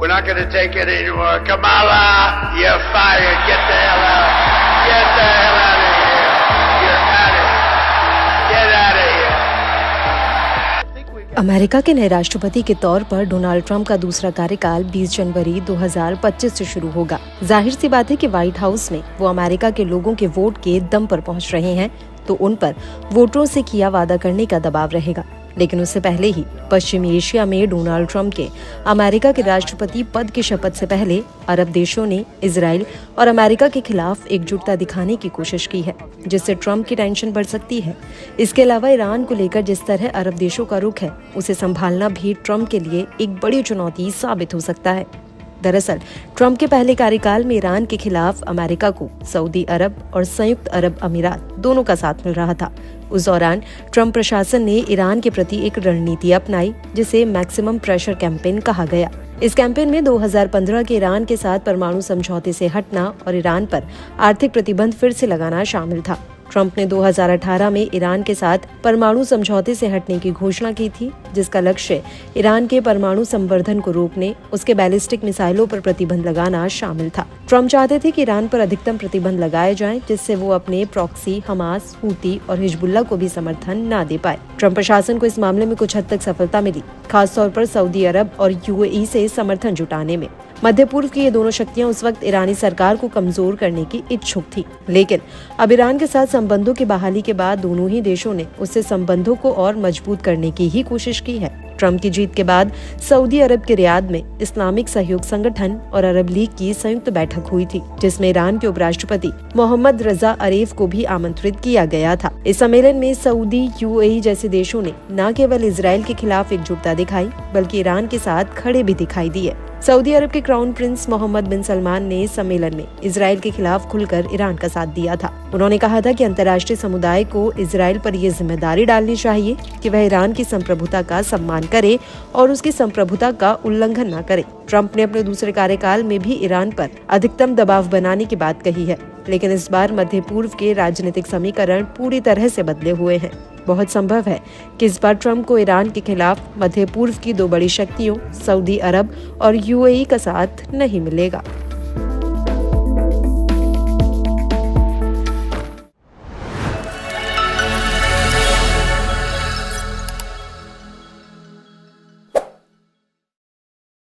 We're not going to take it anymore. Kamala, you're fired. Get the hell out. Get the hell out of here. You're out of here. Get out of here. America के नए राष्ट्रपति के तौर पर Donald Trump का दूसरा कार्यकाल 20 जनवरी 2025 से शुरू होगा। जाहिर सी बात है कि व्हाइट हाउस में वो अमेरिका के लोगों के वोट के दम पर पहुंच रहे हैं, तो उन पर वोटरों से किया वादा करने का दबाव रहेगा। लेकिन उससे पहले ही पश्चिमी एशिया में डोनाल्ड ट्रंप के अमेरिका के राष्ट्रपति पद की शपथ से पहले अरब देशों ने इजराइल और अमेरिका के खिलाफ एकजुटता दिखाने की कोशिश की है, जिससे ट्रंप की टेंशन बढ़ सकती है। इसके अलावा ईरान को लेकर जिस तरह अरब देशों का रुख है, उसे संभालना भी ट्रंप के लिए एक बड़ी चुनौती साबित हो सकता है। दरअसल ट्रंप के पहले कार्यकाल में ईरान के खिलाफ अमेरिका को सऊदी अरब और संयुक्त अरब अमीरात दोनों का साथ मिल रहा था। उस दौरान ट्रंप प्रशासन ने ईरान के प्रति एक रणनीति अपनाई, जिसे मैक्सिमम प्रेशर कैंपेन कहा गया। इस कैंपेन में 2015 के ईरान के साथ परमाणु समझौते से हटना और ईरान पर आर्थिक प्रतिबंध फिर से लगाना शामिल था। ट्रंप ने 2018 में ईरान के साथ परमाणु समझौते से हटने की घोषणा की थी, जिसका लक्ष्य ईरान के परमाणु संवर्धन को रोकने, उसके बैलिस्टिक मिसाइलों पर प्रतिबंध लगाना शामिल था। ट्रंप चाहते थे कि ईरान पर अधिकतम प्रतिबंध लगाए जाएं, जिससे वो अपने प्रॉक्सी, हमास, हूती और हिजबुल्लाह को भी समर्थन न दे पाए। ट्रंप प्रशासन को इस मामले में कुछ हद तक सफलता मिली, खासतौर पर सऊदी अरब और यूएई से समर्थन जुटाने में। मध्य पूर्व की ये दोनों शक्तियां उस वक्त ईरानी सरकार को कमजोर करने की इच्छुक थी, लेकिन अब ईरान के साथ संबंधों की बहाली के बाद दोनों ही देशों ने उससे संबंधों को और मजबूत करने की ही कोशिश की है। ट्रंप की जीत के बाद सऊदी अरब के रियाद में इस्लामिक सहयोग संगठन और अरब लीग की संयुक्त बैठक हुई थी, जिसमें ईरान के उपराष्ट्रपति मोहम्मद रजा अरेफ को भी आमंत्रित किया गया था। इस सम्मेलन में सऊदी, यूएई जैसे देशों ने न केवल इजराइल के खिलाफ एकजुटता दिखाई, बल्कि ईरान के साथ खड़े भी दिखाई दिए। सऊदी अरब के क्राउन प्रिंस मोहम्मद बिन सलमान ने सम्मेलन में इजराइल के खिलाफ खुलकर ईरान का साथ दिया था। उन्होंने कहा था कि अंतर्राष्ट्रीय समुदाय को इजराइल पर ये जिम्मेदारी डालनी चाहिए कि वह ईरान की संप्रभुता का सम्मान करे और उसकी संप्रभुता का उल्लंघन न करे। ट्रंप ने अपने दूसरे कार्यकाल में भी ईरान पर अधिकतम दबाव बनाने की बात कही है, लेकिन इस बार मध्य पूर्व के राजनीतिक समीकरण पूरी तरह से बदले हुए हैं। बहुत संभव है कि इस बार ट्रंप को ईरान के खिलाफ मध्य पूर्व की दो बड़ी शक्तियों सऊदी अरब और यूएई का साथ नहीं मिलेगा।